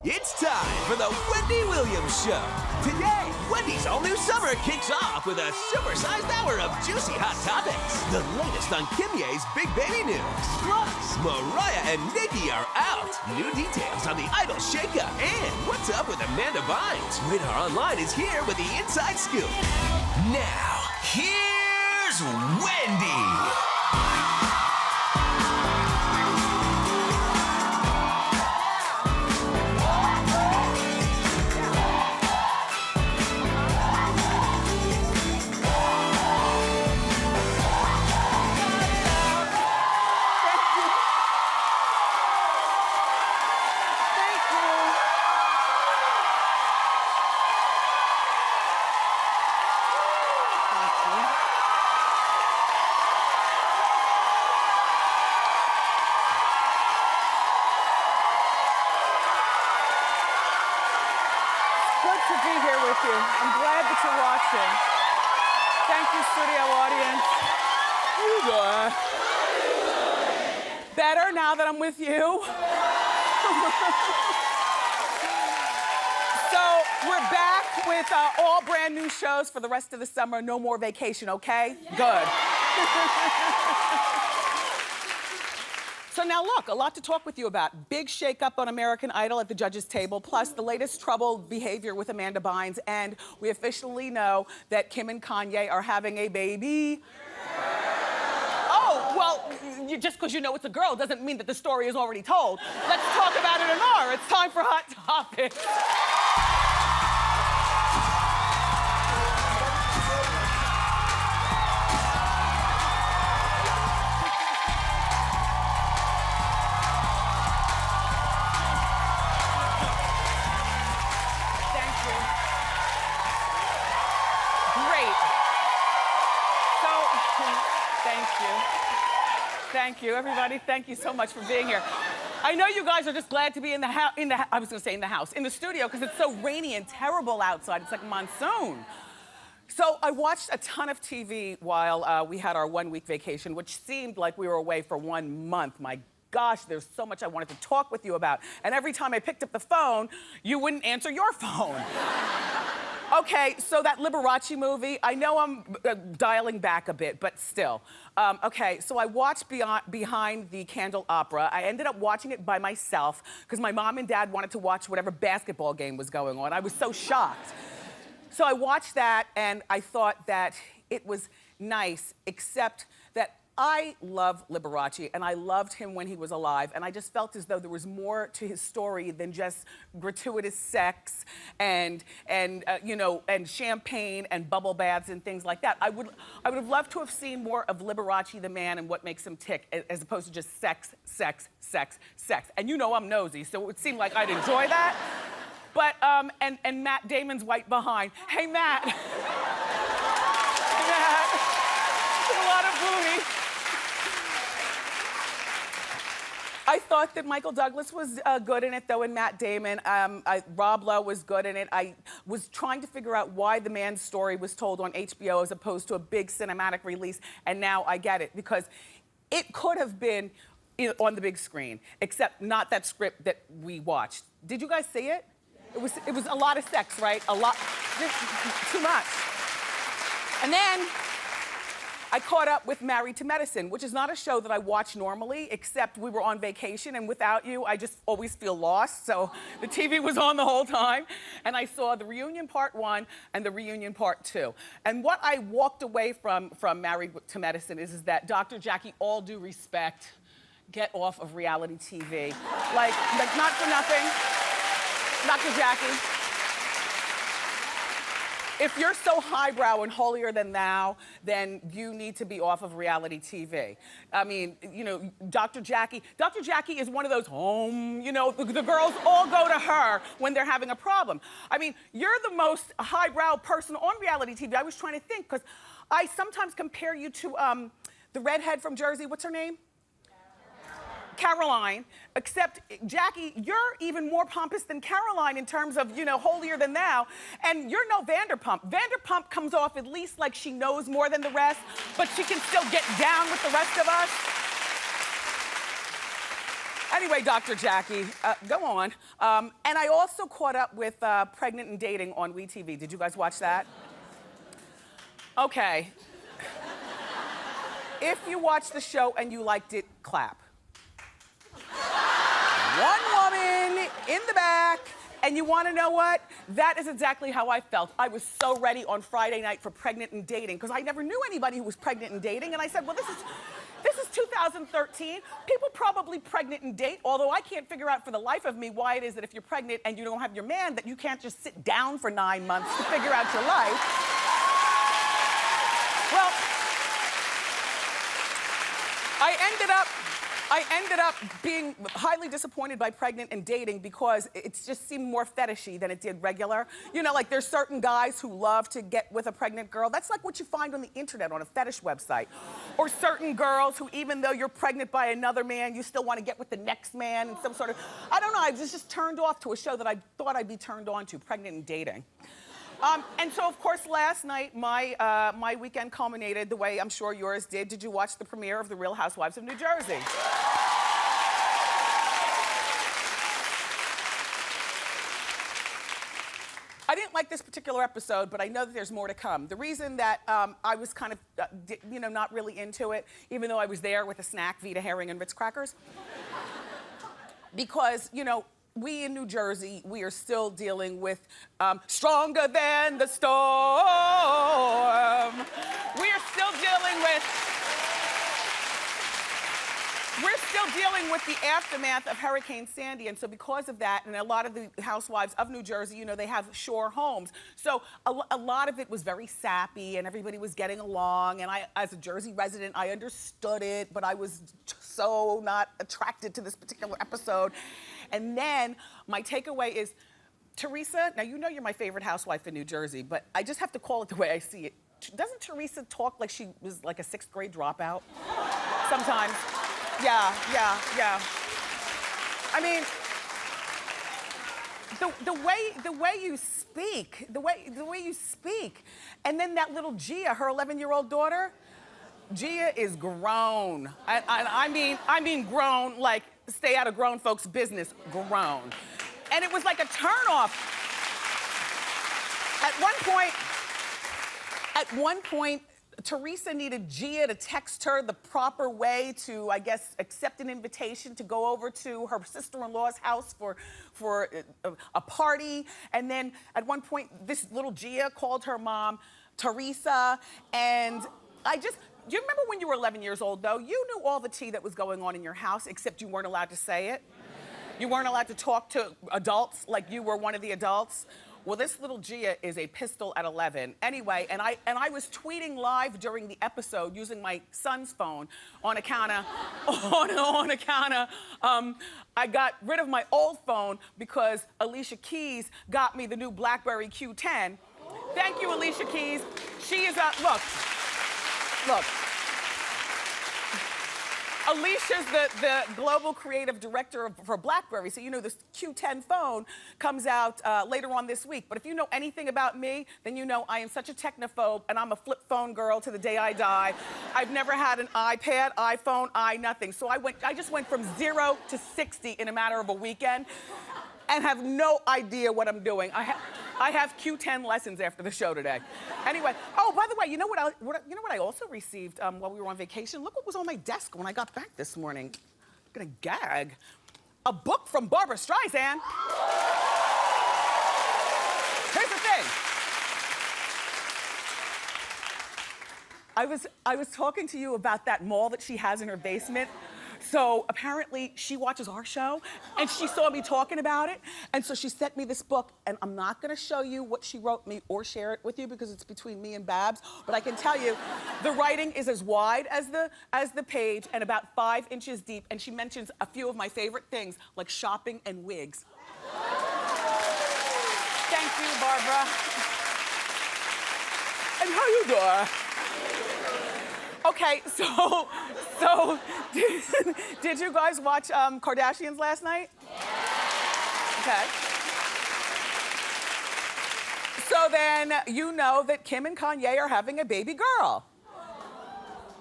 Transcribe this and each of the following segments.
It's time for the Wendy Williams Show. Today, Wendy's all-new summer kicks off with a super-sized hour of juicy hot topics. The latest on KIMYE's big baby news. Plus, Mariah and Nicki are out. New details on the Idol shakeup. And what's up with Amanda Bynes? Radar Online is here with the inside scoop. Now, here's Wendy. To be here with you. I'm glad that you're watching. Thank you, studio audience. How you doing? Better now that I'm with you. So we're back with all brand new shows for the rest of the summer. No more vacation, okay? Good. So now look, a lot to talk with you about. Big shakeup on American Idol at the judges' table, plus the latest troubled behavior with Amanda Bynes, and we officially know that Kim and Kanye are having a baby. Oh, well, just because you know it's a girl doesn't mean that the story is already told. Let's talk about it more. It's time for Hot Topics. Thank you, everybody. Thank you so much for being here. I know you guys are just glad to be in the house, in the studio, because it's so rainy and terrible outside. It's like a monsoon. So I watched a ton of TV while we had our 1-week vacation, which seemed like we were away for 1 month. My gosh, there's so much I wanted to talk with you about. And every time I picked up the phone, you wouldn't answer your phone. Okay, so that Liberace movie, I know I'm dialing back a bit, but still. Okay, so I watched Behind the Candle Opera. I ended up watching it by myself because my mom and dad wanted to watch whatever basketball game was going on. I was so shocked. So I watched that and I thought that it was nice, except that I love Liberace, and I loved him when he was alive, and I just felt as though there was more to his story than just gratuitous sex and you know, and champagne and bubble baths and things like that. I would have loved to have seen more of Liberace the man and what makes him tick, as opposed to just sex, sex, sex, sex. And you know I'm nosy, so it would seem like I'd enjoy that. But and Matt Damon's right behind. Hey Matt. Hey Matt. A lot of booty. I thought that Michael Douglas was good in it, though, and Matt Damon. Rob Lowe was good in it. I was trying to figure out why the man's story was told on HBO as opposed to a big cinematic release, and now I get it, because it could have been on the big screen, except not that script that we watched. Did you guys see it? It was a lot of sex, right? A lot, too much. And then I caught up with Married to Medicine, which is not a show that I watch normally, except we were on vacation, and without you, I just always feel lost. So the TV was on the whole time, and I saw the reunion part 1 and the reunion part 2. And what I walked away from Married to Medicine is that Dr. Jackie, all due respect, get off of reality TV. Like not for nothing, Dr. Jackie. If you're so highbrow and holier than thou, then you need to be off of reality TV. I mean, you know, Dr. Jackie is one of those, you know, the girls all go to her when they're having a problem. I mean, you're the most highbrow person on reality TV. I was trying to think, because I sometimes compare you to the redhead from Jersey. What's her name? Caroline, except Jackie, you're even more pompous than Caroline in terms of, you know, holier than thou, and you're no Vanderpump. Vanderpump comes off at least like she knows more than the rest, but she can still get down with the rest of us. Anyway, Dr. Jackie, go on. And I also caught up with Pregnant and Dating on WeTV. Did you guys watch that? Okay. If you watched the show and you liked it, clap. One woman in the back, and you wanna know what? That is exactly how I felt. I was so ready on Friday night for Pregnant and Dating, because I never knew anybody who was pregnant and dating, and I said, well, this is 2013. People probably pregnant and date, although I can't figure out for the life of me why it is that if you're pregnant and you don't have your man, that you can't just sit down for 9 months to figure out your life. Well, I ended up being highly disappointed by Pregnant and Dating because it just seemed more fetishy than it did regular. You know, like there's certain guys who love to get with a pregnant girl. That's like what you find on the internet on a fetish website. Or certain girls who, even though you're pregnant by another man, you still want to get with the next man and some sort of, I don't know, I was just turned off to a show that I thought I'd be turned on to, Pregnant and Dating. And so, of course, last night, my weekend culminated the way I'm sure yours did. Did you watch the premiere of The Real Housewives of New Jersey? I didn't like this particular episode, but I know that there's more to come. The reason that I was kind of, not really into it, even though I was there with a snack, Vita herring and Ritz crackers, because, we in New Jersey, we are still dealing with stronger than the storm. We're still dealing with the aftermath of Hurricane Sandy, and so because of that, and a lot of the housewives of New Jersey, they have shore homes. So a lot of it was very sappy, and everybody was getting along, and I, as a Jersey resident, I understood it, but I was so not attracted to this particular episode. And then my takeaway is, Teresa, now you know you're my favorite housewife in New Jersey, but I just have to call it the way I see it. Doesn't Teresa talk like she was like a 6th grade dropout? Sometimes. Yeah. I mean, the way you speak, and then that little Gia, her 11-year-old daughter, Gia is grown. I mean grown, like stay out of grown folks' business, grown. And it was like a turnoff. At one point, Teresa needed Gia to text her the proper way to, I guess, accept an invitation to go over to her sister-in-law's house for a party. And then at one point, this little Gia called her mom Teresa. And do you remember when you were 11 years old, though? You knew all the tea that was going on in your house, except you weren't allowed to say it. You weren't allowed to talk to adults like you were one of the adults. Well, this little Gia is a pistol at 11. Anyway, and I was tweeting live during the episode using my son's phone on account of, I got rid of my old phone because Alicia Keys got me the new BlackBerry Q10. Thank you, Alicia Keys. She is look. Alicia's the global creative director for BlackBerry, so this Q10 phone comes out later on this week. But if you know anything about me, then you know I am such a technophobe, and I'm a flip phone girl to the day I die. I've never had an iPad, iPhone, nothing. So I just went from 0 to 60 in a matter of a weekend, and have no idea what I'm doing. I have Q10 lessons after the show today. Anyway, oh, by the way, you know what I also received while we were on vacation? Look what was on my desk when I got back this morning. I'm gonna gag. A book from Barbra Streisand. Here's the thing. I was talking to you about that mall that she has in her basement. So apparently she watches our show and she saw me talking about it. And so she sent me this book, and I'm not gonna show you what she wrote me or share it with you because it's between me and Babs, but I can tell you the writing is as wide as the page and about 5 inches deep, and she mentions a few of my favorite things like shopping and wigs. Thank you, Barbara. And how you doing? Okay, so did you guys watch Kardashians last night? Yeah. Okay. So then you know that Kim and Kanye are having a baby girl.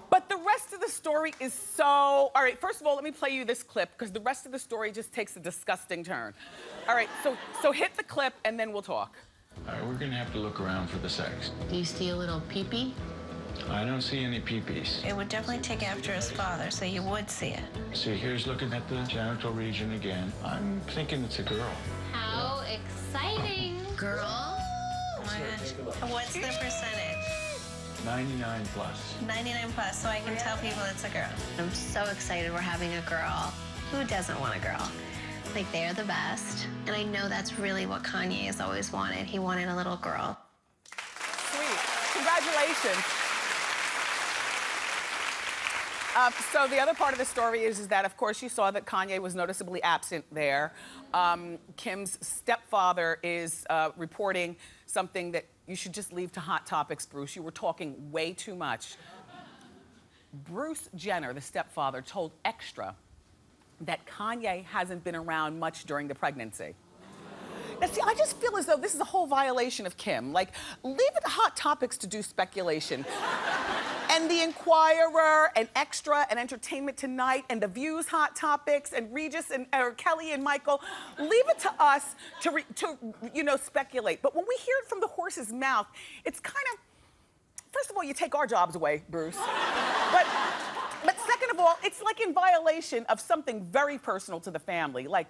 But But the rest of the story is so... All right, first of all, let me play you this clip, because the rest of the story just takes a disgusting turn. All right, so hit the clip, and then we'll talk. All right, we're gonna have to look around for the sex. Do you see a little pee-pee? I don't see any peepees. It would definitely take after his father, so you would see it. See, here's looking at the genital region again. I'm thinking it's a girl. How exciting. Girl? Oh my gosh. What's the percentage? 99 plus. 99 plus, so I can tell people it's a girl. I'm so excited we're having a girl. Who doesn't want a girl? Like, they're the best. And I know that's really what Kanye has always wanted. He wanted a little girl. Sweet. Congratulations. So the other part of the story is that, of course, you saw that Kanye was noticeably absent there. Kim's stepfather is reporting something that you should just leave to Hot Topics, Bruce. You were talking way too much. Bruce Jenner, the stepfather, told Extra that Kanye hasn't been around much during the pregnancy. Now, see, I just feel as though this is a whole violation of Kim. Like, leave it to Hot Topics to do speculation. And The Inquirer, and Extra, and Entertainment Tonight, and The View's Hot Topics, and Regis, and or Kelly and Michael. Leave it to us to you know, speculate. But when we hear it from the horse's mouth, it's kind of... First of all, you take our jobs away, Bruce. But second of all, it's like in violation of something very personal to the family. Like,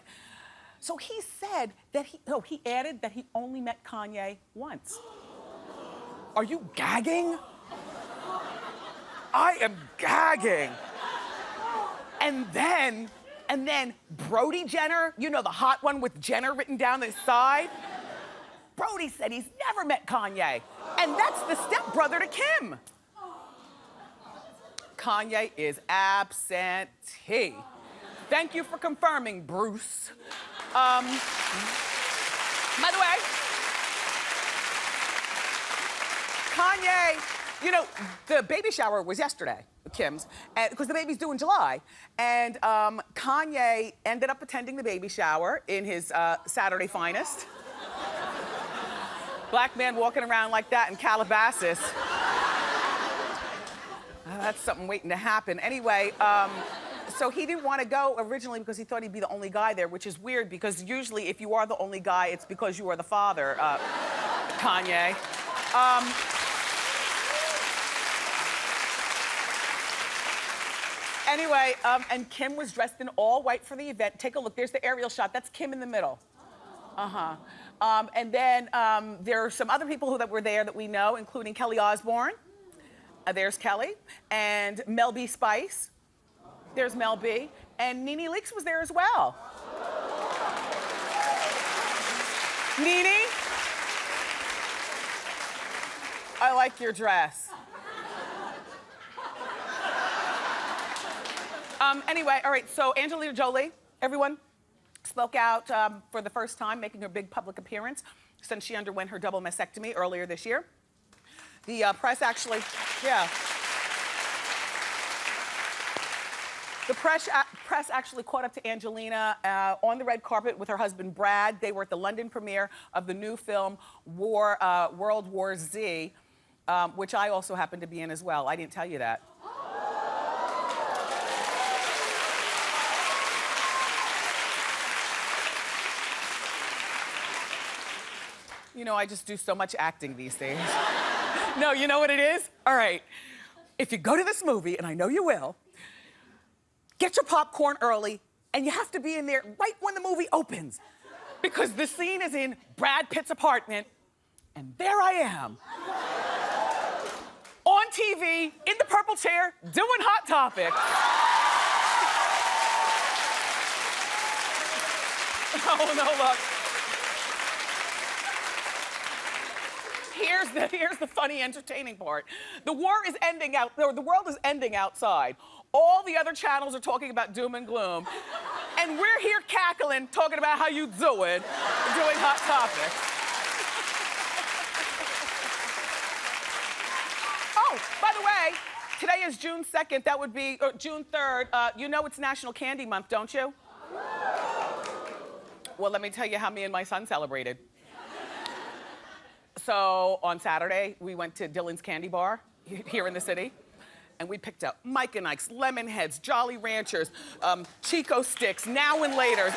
so he said that he added that he only met Kanye once. Are you gagging? I am gagging. And then Brody Jenner, you know, the hot one with Jenner written down his side. Brody said he's never met Kanye. And that's the stepbrother to Kim. Kanye is absentee. Thank you for confirming, Bruce. By the way, Kanye, you know, the baby shower was yesterday, Kim's, because the baby's due in July. And Kanye ended up attending the baby shower in his Saturday finest. Black man walking around like that in Calabasas. That's something waiting to happen. Anyway, so he didn't want to go originally because he thought he'd be the only guy there, which is weird because usually if you are the only guy, it's because you are the father, Kanye. Anyway, and Kim was dressed in all white for the event. Take a look, there's the aerial shot. That's Kim in the middle. And then there are some other people that were there that we know, including Kelly Osbourne. There's Kelly. And Mel B. Spice. There's Mel B. And Nene Leakes was there as well. Nene, I like your dress. Anyway, all right, so Angelina Jolie, everyone, spoke out for the first time, making her big public appearance since she underwent her double mastectomy earlier this year. The press actually, yeah. The press actually caught up to Angelina on the red carpet with her husband, Brad. They were at the London premiere of the new film, World War Z, which I also happened to be in as well. I didn't tell you that. You know, I just do so much acting these days. No, you know what it is? All right, if you go to this movie, and I know you will, get your popcorn early, and you have to be in there right when the movie opens. Because the scene is in Brad Pitt's apartment, and there I am. On TV, in the purple chair, doing Hot Topics. Oh, no, look. Here's the funny, entertaining part. The world is ending outside. All the other channels are talking about doom and gloom. And we're here cackling, talking about how you doing Hot Topics. Oh, by the way, today is June 2nd. That would be June 3rd. You know it's National Candy Month, don't you? Well, let me tell you how me and my son celebrated. So on Saturday, we went to Dylan's Candy Bar here in the city. And we picked out Mike and Ike's, Lemon Heads, Jolly Ranchers, Chico Sticks, Now and Later.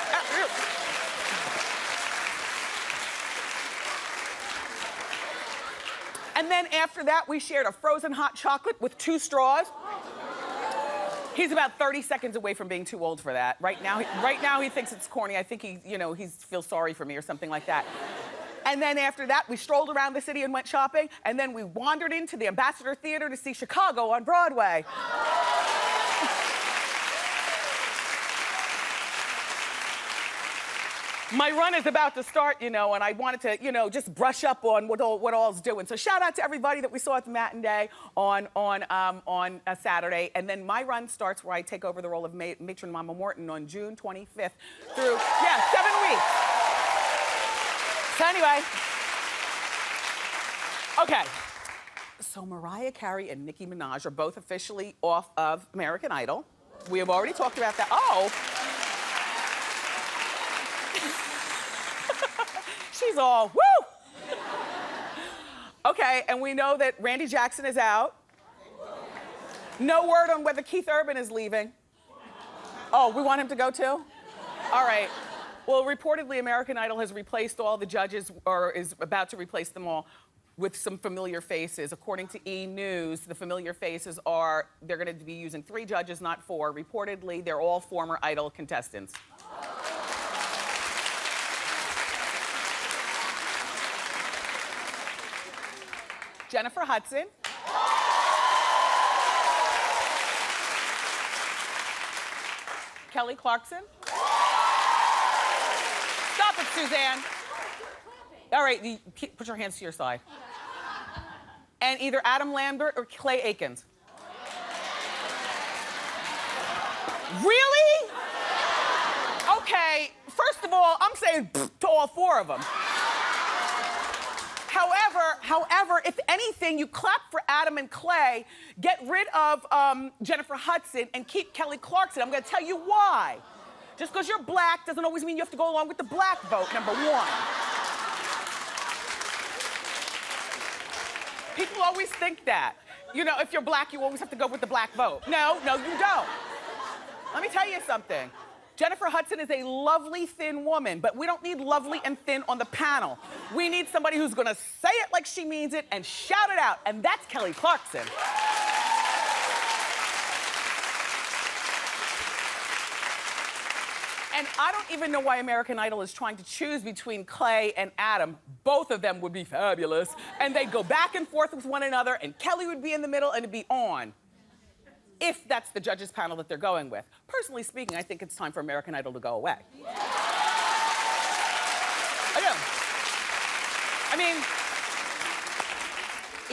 And then after that, we shared a frozen hot chocolate with 2 straws. He's about 30 seconds away from being too old for that. Right now he thinks it's corny. I think he feels sorry for me or something like that. And then after that, we strolled around the city and went shopping, and then we wandered into the Ambassador Theater to see Chicago on Broadway. My run is about to start, and I wanted to, just brush up on what all's doing. So shout out to everybody that we saw at the matinee on a Saturday. And then my run starts where I take over the role of Matron Mama Morton on June 25th through, 7 weeks. So anyway, okay. So Mariah Carey and Nicki Minaj are both officially off of American Idol. We have already talked about that. Oh. She's all, woo! Okay, and we know that Randy Jackson is out. No word on whether Keith Urban is leaving. Oh, we want him to go too? All right. Well, reportedly, American Idol has replaced all the judges, or is about to replace them all, with some familiar faces. According to E! News, the familiar faces are, they're gonna be using 3 judges, not 4. Reportedly, they're all former Idol contestants. Jennifer Hudson. Kelly Clarkson. Stop it, Suzanne. All right, put your hands to your side. And either Adam Lambert or Clay Aikens. Really? Okay, first of all, I'm saying to all 4 of them. However, if anything, you clap for Adam and Clay, get rid of Jennifer Hudson, and keep Kelly Clarkson. I'm gonna tell you why. Just because you're black doesn't always mean you have to go along with the black vote, number 1. People always think that. If you're black, you always have to go with the black vote. No, you don't. Let me tell you something. Jennifer Hudson is a lovely, thin woman, but we don't need lovely and thin on the panel. We need somebody who's gonna say it like she means it and shout it out, and that's Kelly Clarkson. And I don't even know why American Idol is trying to choose between Clay and Adam. Both of them would be fabulous, and they'd go back and forth with one another, and Kelly would be in the middle, and it'd be on. If that's the judges panel that they're going with. Personally speaking, I think it's time for American Idol to go away. I do. I mean,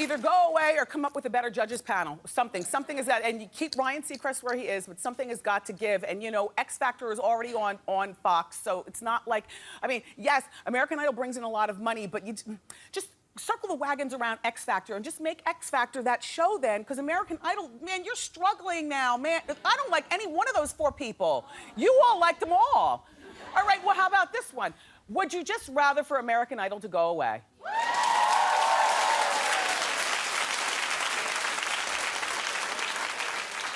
either go away or come up with a better judges panel. Something is that, and you keep Ryan Seacrest where he is, but something has got to give. And X Factor is already on Fox, so it's not like, yes, American Idol brings in a lot of money, but you just circle the wagons around X Factor and just make X Factor that show then, because American Idol, man, you're struggling now, man. I don't like any one of those 4 people. You all like them all. All right, well, how about this one? Would you just rather for American Idol to go away?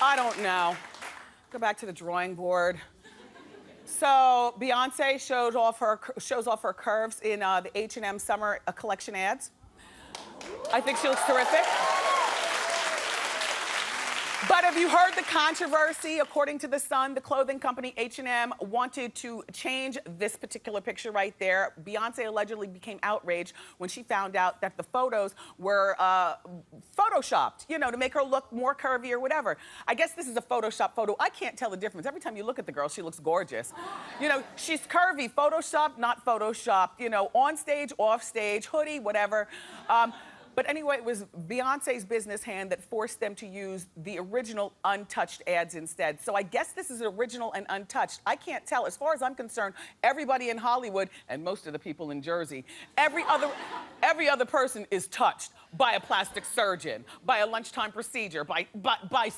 I don't know. Go back to the drawing board. So Beyonce shows off her curves in the H&M summer collection ads. I think she looks terrific. But have you heard the controversy? According to The Sun, the clothing company H&M wanted to change this particular picture right there. Beyonce allegedly became outraged when she found out that the photos were photoshopped, to make her look more curvy or whatever. I guess this is a Photoshop photo. I can't tell the difference. Every time you look at the girl, she looks gorgeous. She's curvy, Photoshopped, not Photoshopped, on stage, off stage, hoodie, whatever. But anyway, it was Beyonce's business hand that forced them to use the original untouched ads instead. So I guess this is original and untouched. I can't tell. As far as I'm concerned, everybody in Hollywood and most of the people in Jersey, every other person is touched by a plastic surgeon, by a lunchtime procedure, by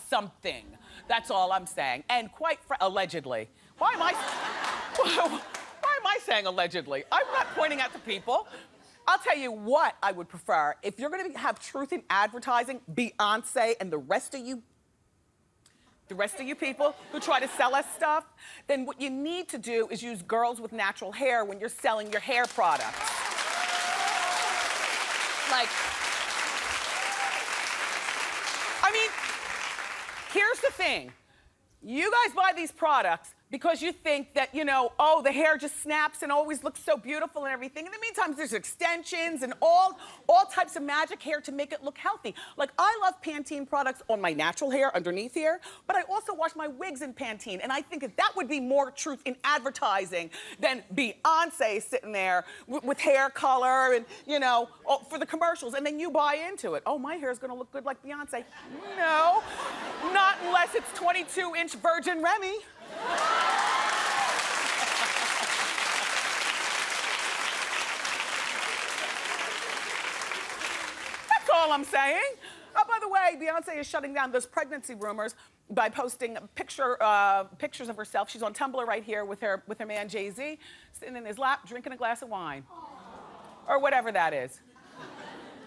something. That's all I'm saying. And allegedly. Why am I saying allegedly? I'm not pointing at the people. I'll tell you what I would prefer. If you're gonna have truth in advertising, Beyonce and the rest of you the rest of you people who try to sell us stuff, then what you need to do is use girls with natural hair when you're selling your hair products. Like, I mean, here's the thing. You guys buy these products because you think that, you know, oh, the hair just snaps and always looks so beautiful and everything. In the meantime, there's extensions and all types of magic hair to make it look healthy. Like, I love Pantene products on my natural hair underneath here, but I also wash my wigs in Pantene, and I think that would be more truth in advertising than Beyonce sitting there with hair color and, you know, for the commercials, and then you buy into it. Oh, my hair is gonna look good like Beyonce. No, not unless it's 22-inch Virgin Remy. That's all I'm saying. Oh, by the way, Beyonce is shutting down those pregnancy rumors by posting pictures of herself. She's on Tumblr right here with her man Jay-Z, sitting in his lap, drinking a glass of wine. Or whatever that is.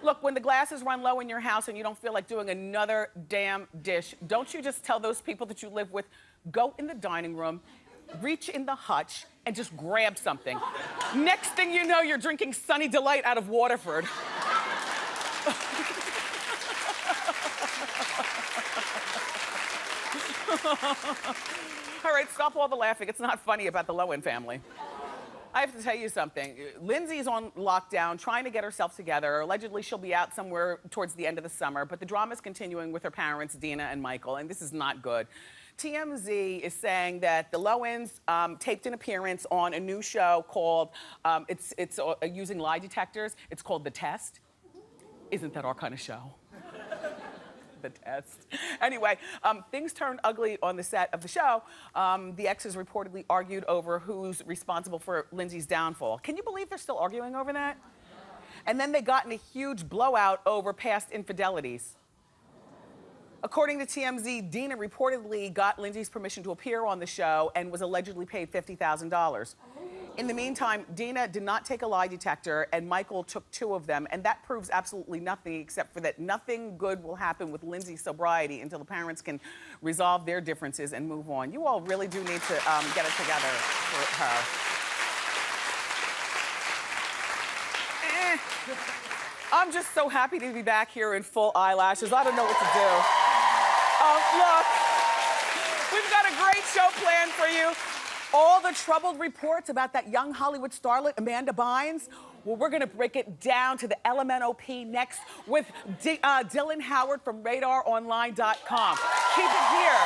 Look, when the glasses run low in your house and you don't feel like doing another damn dish, don't you just tell those people that you live with, go in the dining room, reach in the hutch, and just grab something. Next thing you know, you're drinking Sunny Delight out of Waterford. All right, stop all the laughing. It's not funny about the Lohan family. I have to tell you something. Lindsay's on lockdown, trying to get herself together. Allegedly, she'll be out somewhere towards the end of the summer, but the drama's continuing with her parents, Dina and Michael, and this is not good. TMZ is saying that the Lohans taped an appearance on a new show called, it's using lie detectors. It's called The Test. Isn't that our kind of show? The Test. Anyway, things turned ugly on the set of the show. The exes reportedly argued over who's responsible for Lindsay's downfall. Can you believe they're still arguing over that? And then they got in a huge blowout over past infidelities. According to TMZ, Dina reportedly got Lindsay's permission to appear on the show and was allegedly paid $50,000. In the meantime, Dina did not take a lie detector and Michael took 2 of them, and that proves absolutely nothing except for that nothing good will happen with Lindsay's sobriety until the parents can resolve their differences and move on. You all really do need to get it together for her. I'm just so happy to be back here in full eyelashes. I don't know what to do. Look, we've got a great show planned for you. All the troubled reports about that young Hollywood starlet, Amanda Bynes. Well, we're gonna break it down to the LMNOP next with Dylan Howard from RadarOnline.com. Keep it here.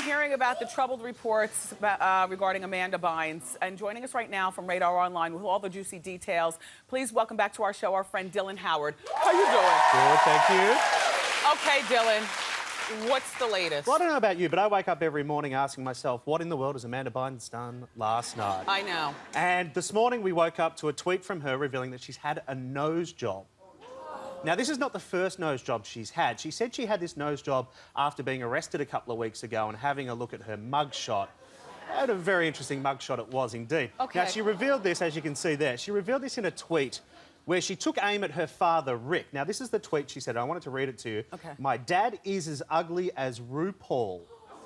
Hearing about the troubled reports regarding Amanda Bynes, and joining us right now from Radar Online with all the juicy details, please welcome back to our show our friend Dylan Howard. How you doing? Good, thank you. Okay, Dylan, what's the latest? Well, I don't know about you, but I wake up every morning asking myself, what in the world has Amanda Bynes done last night? I know. And this morning we woke up to a tweet from her revealing that she's had a nose job. Now, this is not the first nose job she's had. She said she had this nose job after being arrested a couple of weeks ago and having a look at her mugshot. And a very interesting mugshot it was indeed. Okay. Now, she revealed this, as you can see there. She revealed this in a tweet where she took aim at her father, Rick. Now, this is the tweet she said. I wanted to read it to you. Okay. My dad is as ugly as RuPaul.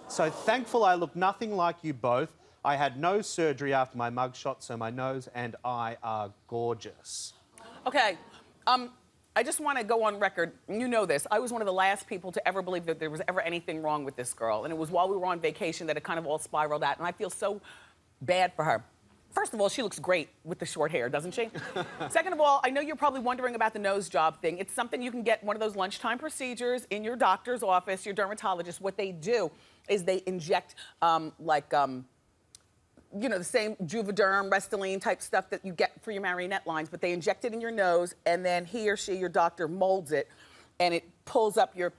So thankful I look nothing like you both. I had nose surgery after my mugshot, so my nose and I are gorgeous. Okay. I just want to go on record. You know this. I was one of the last people to ever believe that there was ever anything wrong with this girl. And it was while we were on vacation that it kind of all spiraled out. And I feel so bad for her. First of all, she looks great with the short hair, doesn't she? Second of all, I know you're probably wondering about the nose job thing. It's something you can get one of those lunchtime procedures in your doctor's office, your dermatologist. What they do is they inject you know, the same Juvederm, Restylane type stuff that you get for your marionette lines, but they inject it in your nose, and then he or she, your doctor, molds it, and it pulls up your...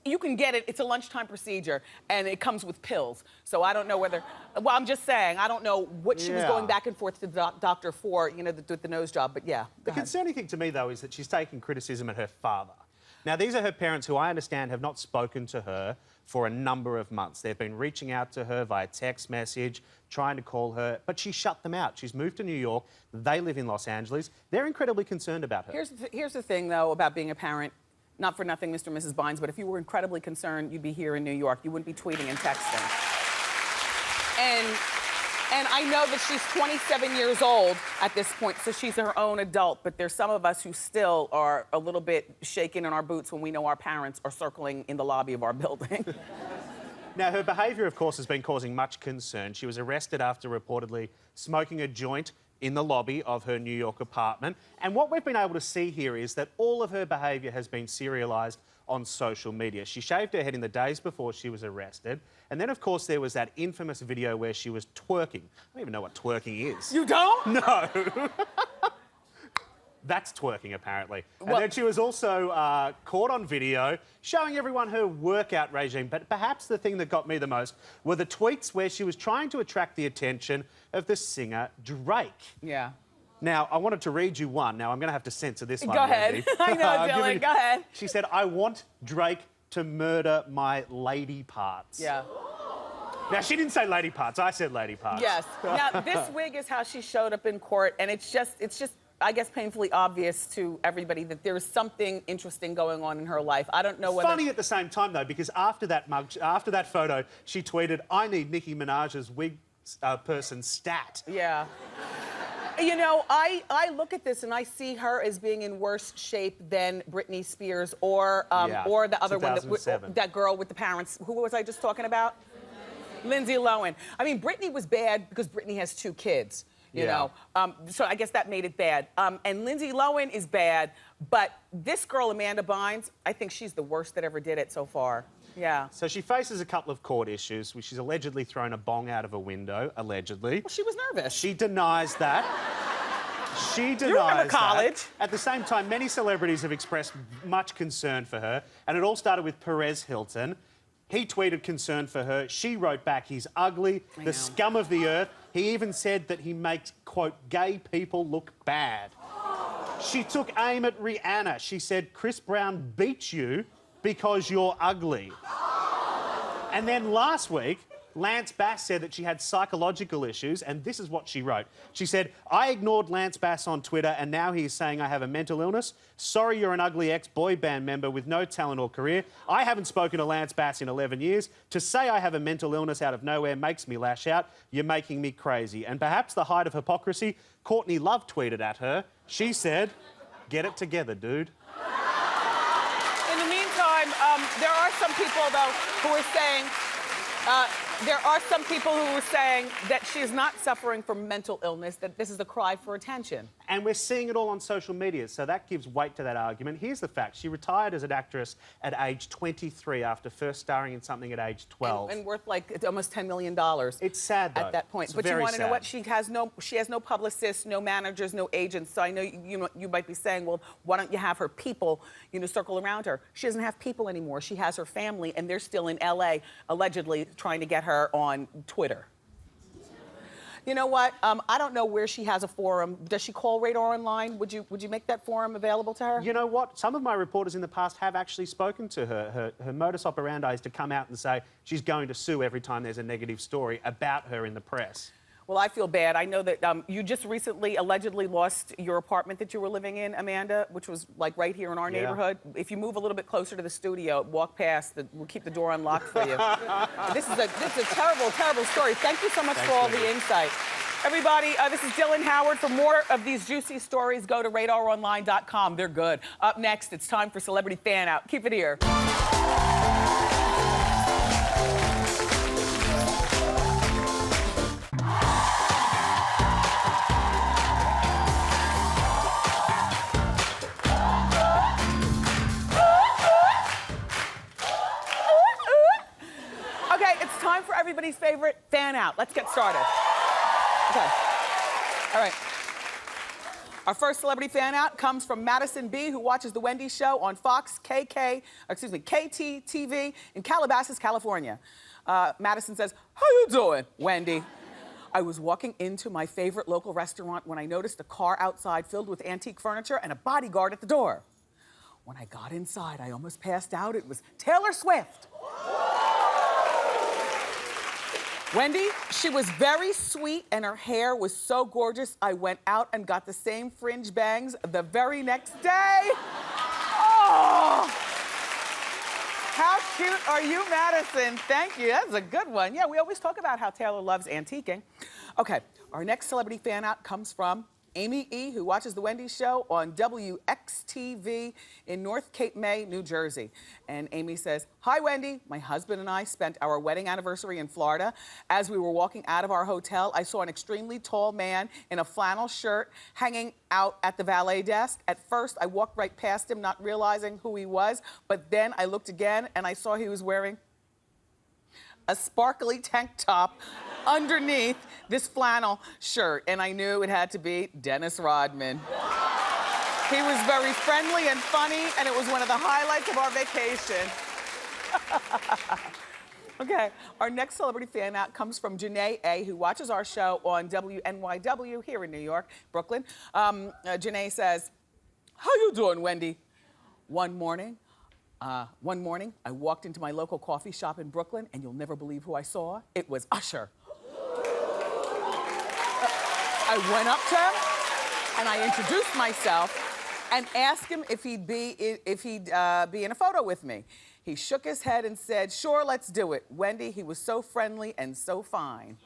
You can get it. It's a lunchtime procedure, and it comes with pills. So I don't know whether... Well, I'm just saying, I don't know what she was going back and forth to the doctor for, you know, with the nose job, but yeah. The concerning thing to me, though, is that she's taking criticism at her father. Now, these are her parents who I understand have not spoken to her for a number of months. They've been reaching out to her via text message, trying to call her, but she shut them out. She's moved to New York. They live in Los Angeles. They're incredibly concerned about her. Here's the thing, though, about being a parent. Not for nothing, Mr. and Mrs. Bynes, but if you were incredibly concerned, you'd be here in New York. You wouldn't be tweeting and texting. And I know that she's 27 years old at this point, so she's her own adult, but there's some of us who still are a little bit shaken in our boots when we know our parents are circling in the lobby of our building. Now, her behaviour, of course, has been causing much concern. She was arrested after reportedly smoking a joint in the lobby of her New York apartment. And what we've been able to see here is that all of her behaviour has been serialised on social media. She shaved her head in the days before she was arrested. And then, of course, there was that infamous video where she was twerking. I don't even know what twerking is. You don't? No. That's twerking, apparently. And then she was also caught on video showing everyone her workout regime. But perhaps the thing that got me the most were the tweets where she was trying to attract the attention of the singer Drake. Yeah. Now, I wanted to read you one. Now, I'm going to have to censor this one. Go ahead. Wendy. I know, Dylan. Go ahead. She said, "I want Drake to murder my lady parts." Yeah. Now, she didn't say lady parts. I said lady parts. Yes. Now, this wig is how she showed up in court, and it's just, I guess, painfully obvious to everybody that there is something interesting going on in her life. I don't know whether... Funny at the same time, though, because after that photo, she tweeted, "I need Nicki Minaj's wig person stat." Yeah. You know, I look at this and I see her as being in worse shape than Britney Spears or the other one, that girl with the parents. Who was I just talking about? Lindsay Lohan. I mean, Britney was bad because Britney has 2 kids. You know, so I guess that made it bad. And Lindsay Lohan is bad, but this girl, Amanda Bynes, I think she's the worst that ever did it so far. Yeah. So she faces a couple of court issues. She's allegedly thrown a bong out of a window, allegedly. Well, she was nervous. She denies that. She denies You remember college. that. At the same time, many celebrities have expressed much concern for her, and it all started with Perez Hilton. He tweeted concern for her. She wrote back, "He's ugly, the scum of the earth." He even said that he makes, quote, "gay people look bad." She took aim at Rihanna. She said, "Chris Brown beat you because you're ugly." And then last week, Lance Bass said that she had psychological issues, and this is what she wrote. She said, "I ignored Lance Bass on Twitter, and now he's saying I have a mental illness. Sorry you're an ugly ex-boy band member with no talent or career. I haven't spoken to Lance Bass in 11 years. To say I have a mental illness out of nowhere makes me lash out. You're making me crazy." And perhaps the height of hypocrisy, Courtney Love tweeted at her. She said, "Get it together, dude." In the meantime, there are some people, though, who are saying... that she is not suffering from mental illness, that this is a cry for attention. And we're seeing it all on social media, so that gives weight to that argument. Here's the fact. She retired as an actress at age 23 after first starring in something at age 12. And worth like almost $10 million. It's sad, though. At that point. It's But you very want to know sad. what? She has no publicists, no managers, no agents. So I know you might be saying, well, why don't you have her people, circle around her? She doesn't have people anymore. She has her family, and they're still in LA, allegedly trying to get her on Twitter. You know what? I don't know where she has a forum. Does she call Radar Online? Would you make that forum available to her? You know what? Some of my reporters in the past have actually spoken to her. Her modus operandi is to come out and say she's going to sue every time there's a negative story about her in the press. Well, I feel bad. I know that you just recently allegedly lost your apartment that you were living in, Amanda, which was like right here in our neighborhood. If you move a little bit closer to the studio, walk past, we'll keep the door unlocked for you. This is a terrible, terrible story. Thank you so much for all the insight. Everybody, this is Dylan Howard. For more of these juicy stories, go to radaronline.com. They're good. Up next, it's time for Celebrity Fan Out. Keep it here. Time for everybody's favorite fan out. Let's get started. Okay. All right. Our first celebrity fan out comes from Madison B, who watches The Wendy Show on Fox KT-TV in Calabasas, California. Madison says, "How you doing, Wendy? I was walking into my favorite local restaurant when I noticed a car outside filled with antique furniture and a bodyguard at the door. When I got inside, I almost passed out. It was Taylor Swift. Wendy, she was very sweet and her hair was so gorgeous, I went out and got the same fringe bangs the very next day. Oh! How cute are you, Madison? Thank you, that's a good one. Yeah, we always talk about how Taylor loves antiquing. Okay, our next celebrity fan out comes from Amy E., who watches The Wendy Show on WXTV in North Cape May, New Jersey. And Amy says, "Hi, Wendy. My husband and I spent our wedding anniversary in Florida. As we were walking out of our hotel, I saw an extremely tall man in a flannel shirt hanging out at the valet desk. At first, I walked right past him, not realizing who he was. But then I looked again, and I saw he was wearing a sparkly tank top underneath this flannel shirt, and I knew it had to be Dennis Rodman. He was very friendly and funny, and it was one of the highlights of our vacation." Okay, our next celebrity fan out comes from Janae A., who watches our show on WNYW here in New York, Brooklyn. Janae says, "How you doing, Wendy? One morning, I walked into my local coffee shop in Brooklyn, and you'll never believe who I saw. It was Usher. I went up to him, and I introduced myself and asked him if he'd be in a photo with me. He shook his head and said, 'Sure, let's do it.' Wendy, he was so friendly and so fine."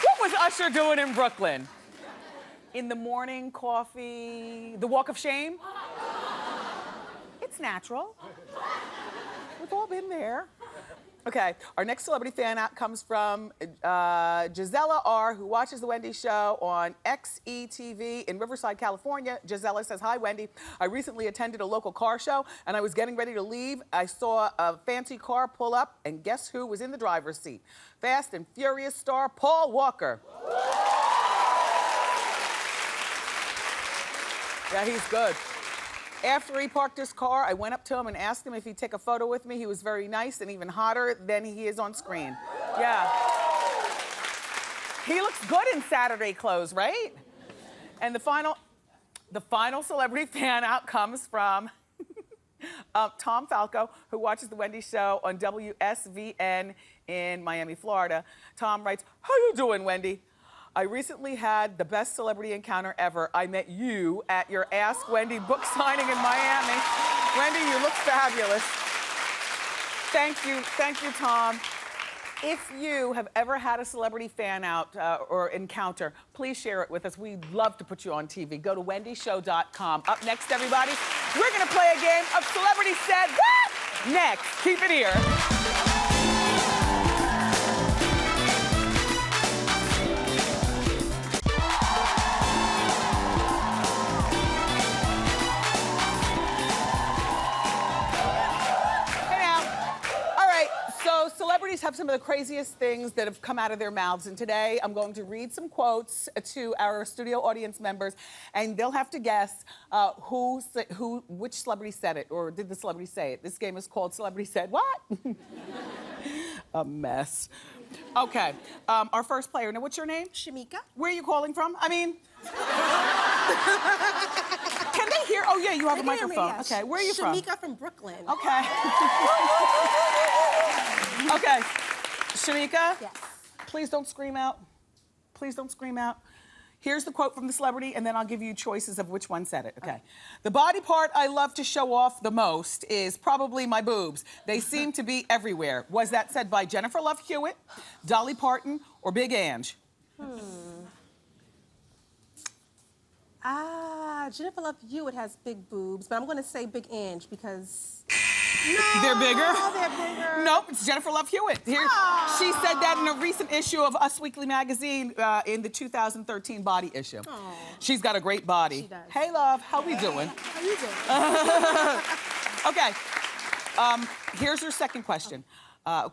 What was Usher doing in Brooklyn? In the morning, coffee, the walk of shame? It's natural. We've all been there. Okay, our next celebrity fan out comes from Gisela R., who watches The Wendy Show on XETV in Riverside, California. Gisela says, "Hi, Wendy. I recently attended a local car show, and I was getting ready to leave. I saw a fancy car pull up, and guess who was in the driver's seat? Fast and Furious star Paul Walker." Yeah, he's good. After he parked his car, I went up to him and asked him if he'd take a photo with me. He was very nice and even hotter than he is on screen. Yeah. He looks good in Saturday clothes, right? And the final celebrity fan out comes from Tom Falco, who watches The Wendy Show on WSVN in Miami, Florida. Tom writes, "How you doing, Wendy? I recently had the best celebrity encounter ever. I met you at your Ask Wendy book signing in Miami. Wendy, you look fabulous." Thank you, Tom. If you have ever had a celebrity fan out or encounter, please share it with us. We'd love to put you on TV. Go to wendyshow.com. Up next, everybody, we're gonna play a game of Celebrity Said What? Next, keep it here. Celebrities have some of the craziest things that have come out of their mouths, and today I'm going to read some quotes to our studio audience members, and they'll have to guess which celebrity said it, or did the celebrity say it. This game is called Celebrity Said What? A mess. Okay, our first player. Now, what's your name? Shamika. Where are you calling from? I mean, can they hear? Oh, yeah, you have a microphone. Yeah. Okay, where are you from? Shamika from Brooklyn. Okay. Okay, Shamika? Yes. Please don't scream out. Please don't scream out. Here's the quote from the celebrity, and then I'll give you choices of which one said it, okay? "The body part I love to show off the most is probably my boobs. They seem to be everywhere." Was that said by Jennifer Love Hewitt, Dolly Parton, or Big Ange? Jennifer Love Hewitt has big boobs, but I'm going to say Big Ange because... They're bigger? They're bigger. Nope, it's Jennifer Love Hewitt. Here, she said that in a recent issue of Us Weekly magazine in the 2013 body issue. She's got a great body. She does. Hey, love, how we doing? How you doing? Okay, here's your second question.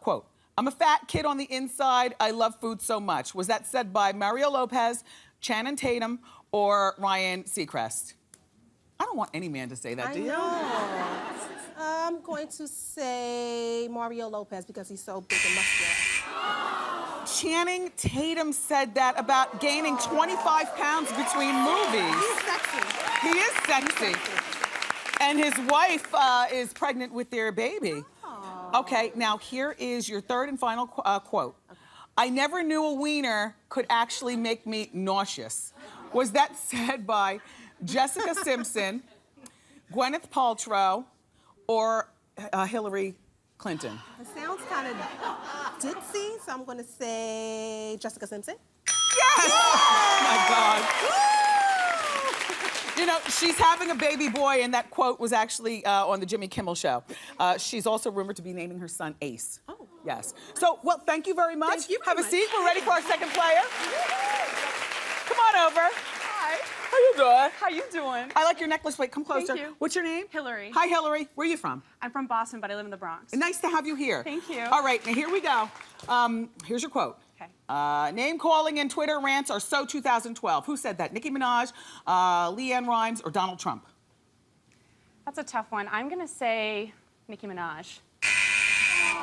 Quote, "I'm a fat kid on the inside. I love food so much." Was that said by Mario Lopez, Channing Tatum, or Ryan Seacrest? I don't want any man to say that, do you? I know. I'm going to say Mario Lopez because he's so big and muscular. Channing Tatum said that about gaining 25 pounds between movies. He's sexy. He is sexy. And his wife is pregnant with their baby. Okay, now here is your third and final quote. I never knew a wiener could actually make me nauseous. Was that said by Jessica Simpson, Gwyneth Paltrow, or Hillary Clinton? It sounds kind of ditzy, so I'm going to say Jessica Simpson. Yes! Oh my God. You know, she's having a baby boy, and that quote was actually on the Jimmy Kimmel Show. She's also rumored to be naming her son Ace. Oh. Yes. So, well, thank you very much. Thank you Have very a seat. We're ready for our second player. Come on over. Hi. How you doing? How you doing? I like your necklace. Wait, come closer. Thank you. What's your name? Hillary. Hi, Hillary. Where are you from? I'm from Boston, but I live in the Bronx. Nice to have you here. Thank you. All right, now here we go. Here's your quote. Okay. Name calling and Twitter rants are so 2012. Who said that? Nicki Minaj, Leanne Rimes, or Donald Trump? That's a tough one. I'm gonna say Nicki Minaj.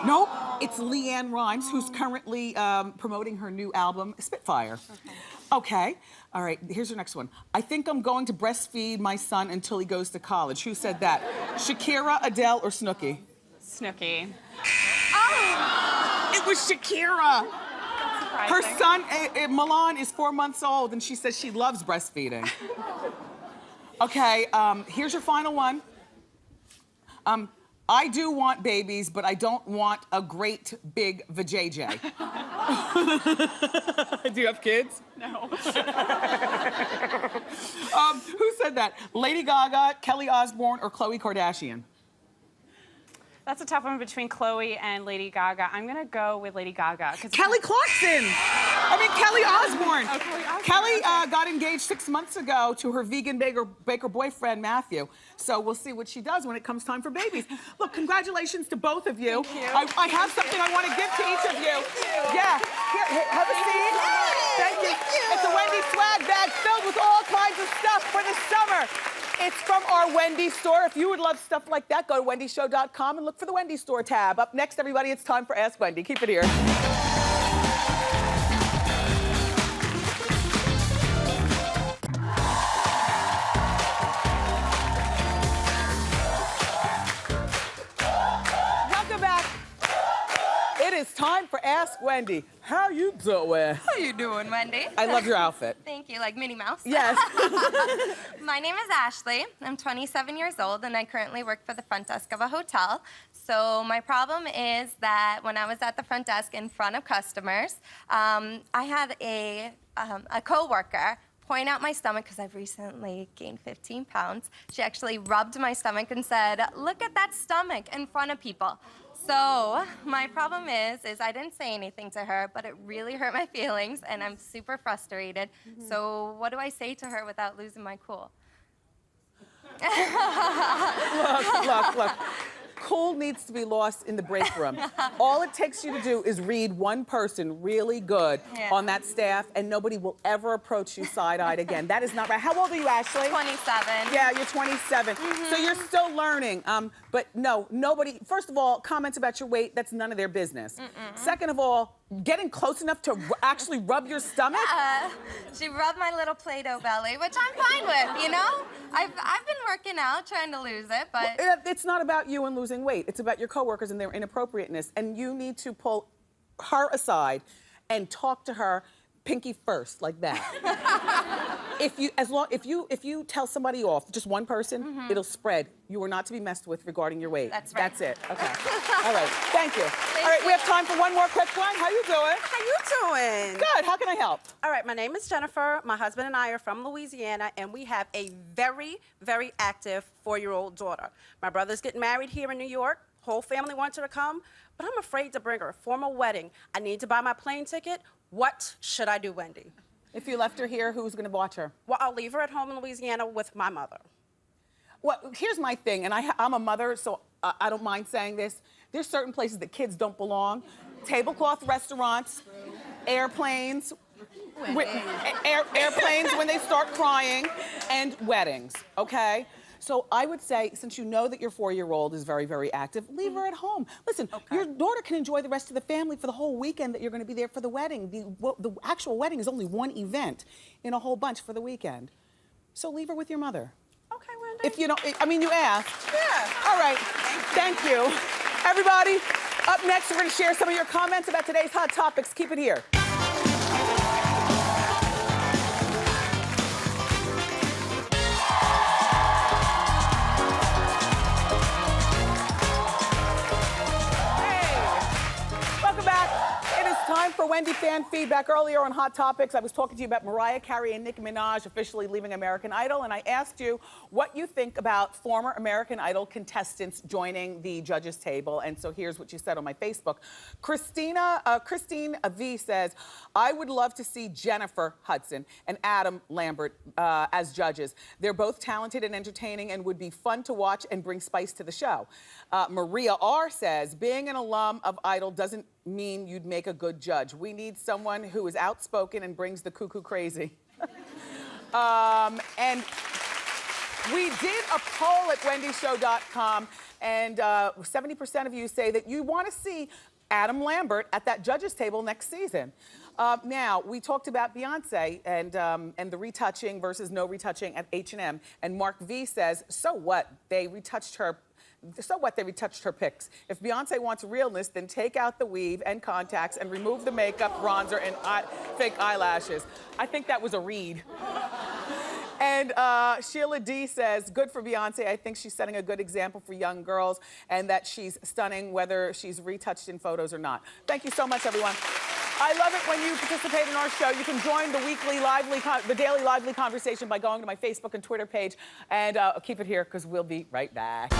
Nope, it's Leanne Rimes, who's currently promoting her new album, Spitfire. Okay, all right, here's your next one. I think I'm going to breastfeed my son until he goes to college. Who said that? Shakira, Adele, or Snooki? Snooki. It was Shakira. Her Surprising. son, Milan, is 4 months old, and she says she loves breastfeeding. Okay, here's your final one. I do want babies, but I don't want a great big vajayjay. Do you have kids? No. Who said that? Lady Gaga, Kelly Osbourne, or Khloe Kardashian? That's a tough one between Chloe and Lady Gaga. I'm gonna go with Lady Gaga. Kelly Clarkson! Kelly Osbourne. Oh, Kelly Osbourne, Kelly okay. got engaged 6 months ago to her vegan baker boyfriend, Matthew. So we'll see what she does when it comes time for babies. Look, congratulations to both of you. Thank you. I have something I want to give to each of you. Yeah, here, have a seat. Thank you. It's a Wendy swag bag filled with all kinds of stuff for the summer. It's from our Wendy store. If you would love stuff like that, go to wendyshow.com and look for the Wendy store tab. Up next, everybody, it's time for Ask Wendy. Keep it here. Welcome back. It is time for Ask Wendy. How you doing? How you doing, Wendy? I love your outfit. Thank you, like Minnie Mouse. Yes. My name is Ashley. I'm 27 years old, and I currently work for the front desk of a hotel. So my problem is that when I was at the front desk in front of customers, I had a coworker point out my stomach because I've recently gained 15 pounds. She actually rubbed my stomach and said, "Look at that stomach," in front of people. So my problem is I didn't say anything to her, but it really hurt my feelings, and I'm super frustrated. So what do I say to her without losing my cool? Look. Cool needs to be lost in the break room. All it takes you to do is read one person really good on that staff, and nobody will ever approach you side-eyed again. That is not right. How old are you, Ashley? 27. Yeah, you're 27. So you're still learning. But no, nobody, first of all, comments about your weight, that's none of their business. Second of all, getting close enough to actually rub your stomach? She rubbed my little Play-Doh belly, which I'm fine with, you know? I've been working out, trying to lose it, but... It's not about you and losing weight. It's about your coworkers and their inappropriateness. And you need to pull her aside and talk to her pinky first, like that. If you tell somebody off, just one person, it'll spread. You are not to be messed with regarding your weight. That's right. That's it. Okay. All right. Thank you. All right, we have time for one more quick one. How you doing? How you doing? Good. How can I help? All right, my name is Jennifer. My husband and I are from Louisiana, and we have a very, very active 4-year-old daughter. My brother's getting married here in New York. Whole family wants her to come, but I'm afraid to bring her. Formal wedding. I need to buy my plane ticket. What should I do, Wendy? If you left her here, who's going to watch her? Well, I'll leave her at home in Louisiana with my mother. Well, here's my thing, and I'm a mother, so I don't mind saying this. There's certain places that kids don't belong. Tablecloth restaurants, airplanes, airplanes when they start crying, and weddings, okay? So I would say, since you know that your 4-year-old is very, very active, leave her at home. Listen, your daughter can enjoy the rest of the family for the whole weekend that you're going to be there for the wedding. The actual wedding is only one event in a whole bunch for the weekend. So leave her with your mother. Okay, Wendy. If you don't, I mean, you asked. Yeah. All right. Thank you. Everybody, up next, we're going to share some of your comments about today's hot topics. Keep it here. Time for Wendy Fan Feedback. Earlier on Hot Topics, I was talking to you about Mariah Carey and Nicki Minaj officially leaving American Idol, and I asked you what you think about former American Idol contestants joining the judges' table, and so here's what you said on my Facebook. Christine V says, I would love to see Jennifer Hudson and Adam Lambert as judges. They're both talented and entertaining and would be fun to watch and bring spice to the show. Maria R says, being an alum of Idol doesn't mean you'd make a good judge. We need someone who is outspoken and brings the cuckoo crazy. And we did a poll at wendyshow.com, and 70% of you say that you want to see Adam Lambert at that judges table next season. Now, we talked about Beyonce and the retouching versus no retouching at H&M, and Mark V says, so what? They retouched her. So what? They retouched her pics. If Beyonce wants realness, then take out the weave and contacts and remove the makeup, bronzer, and fake eyelashes. I think that was a read. And Sheila D says, good for Beyonce. I think she's setting a good example for young girls and that she's stunning whether she's retouched in photos or not. Thank you so much, everyone. I love it when you participate in our show. You can join the daily lively conversation by going to my Facebook and Twitter page. And keep it here because we'll be right back.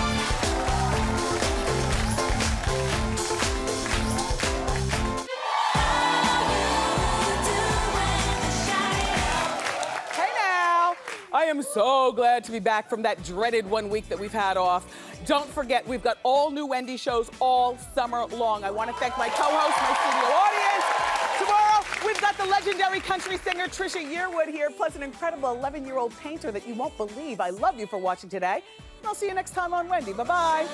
I am so glad to be back from that dreaded 1 week that we've had off. Don't forget, we've got all new Wendy shows all summer long. I want to thank my co-host, my studio audience. Tomorrow, we've got the legendary country singer Trisha Yearwood here, plus an incredible 11-year-old painter that you won't believe. I love you for watching today. And I'll see you next time on Wendy. Bye-bye.